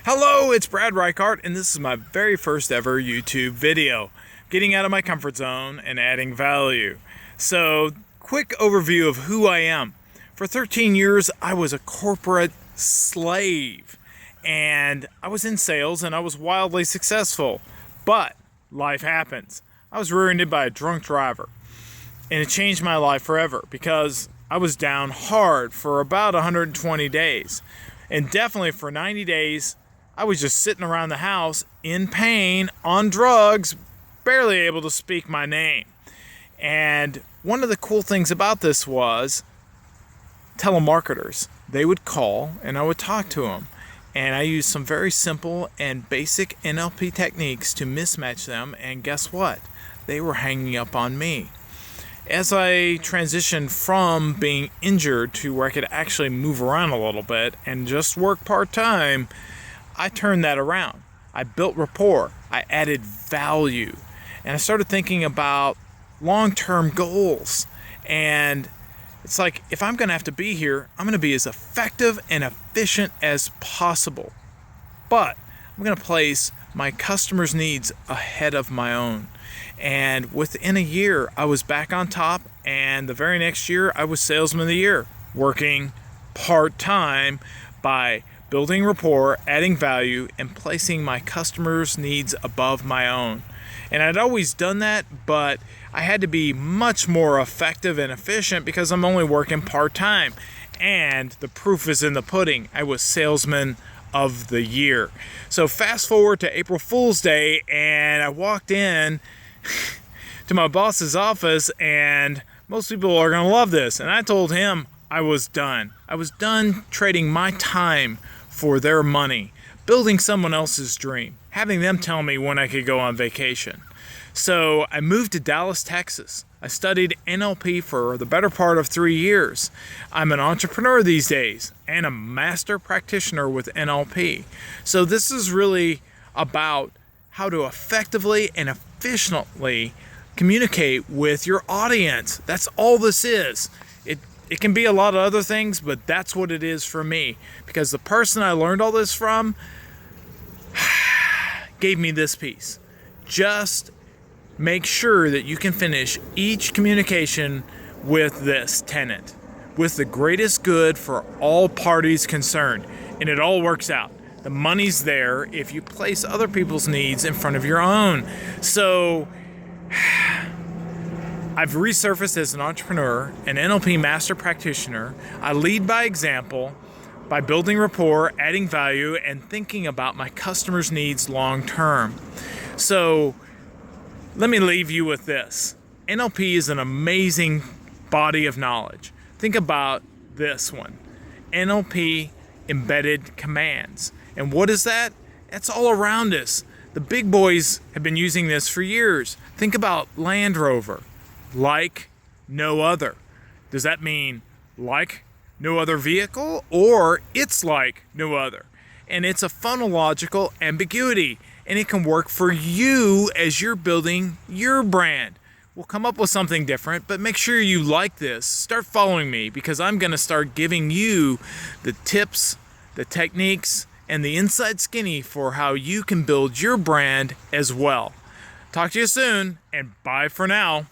Hello, it's Brad Reichart, and this is my very first ever YouTube video. Getting out of my comfort zone and adding value. So, quick overview of who I am. For 13 years, I was a corporate slave. And I was in sales and I was wildly successful. But life happens. I was rear-ended by a drunk driver. And it changed my life forever because I was down hard for about 120 days. And definitely for 90 days, I was just sitting around the house in pain, on drugs, barely able to speak my name. And one of the cool things about this was telemarketers. They would call and I would talk to them. And I used some very simple and basic NLP techniques to mismatch them. And guess what? They were hanging up on me. As I transitioned from being injured to where I could actually move around a little bit and just work part-time, I turned that around. I built rapport. I added value. And I started thinking about long-term goals. And it's like, if I'm going to have to be here, I'm going to be as effective and efficient as possible. But I'm going to place my customers' needs ahead of my own. And within a year, I was back on top. And the very next year, I was Salesman of the Year, working part-time by building rapport, adding value, and placing my customers' needs above my own. And I'd always done that, but I had to be much more effective and efficient because I'm only working part-time. And the proof is in the pudding. I was Salesman of the Year. So fast forward to April Fool's Day, and I walked in to my boss's office, and most people are going to love this. And I told him I was done. I was done trading my time for their money, building someone else's dream, having them tell me when I could go on vacation. So I moved to Dallas, Texas. I studied NLP for the better part of 3 years. I'm an entrepreneur these days and a master practitioner with NLP. So this is really about how to effectively and efficiently communicate with your audience. That's all this is. It can be a lot of other things, but that's what it is for me. Because the person I learned all this from gave me this piece. Just make sure that you can finish each communication with this tenet. With the greatest good for all parties concerned. And it all works out. The money's there if you place other people's needs in front of your own. So I've resurfaced as an entrepreneur, an NLP master practitioner. I lead by example by building rapport, adding value, and thinking about my customers' needs long term. So let me leave you with this. NLP is an amazing body of knowledge. Think about this one. NLP embedded commands. And what is that? It's all around us. The big boys have been using this for years. Think about Land Rover. Like no other. Does that mean like no other vehicle, or it's like no other? And it's a phonological ambiguity, and it can work for you as you're building your brand. We'll come up with something different, but make sure you like this. Start following me, because I'm going to start giving you the tips, the techniques, and the inside skinny for how you can build your brand as well. Talk to you soon, and bye for now.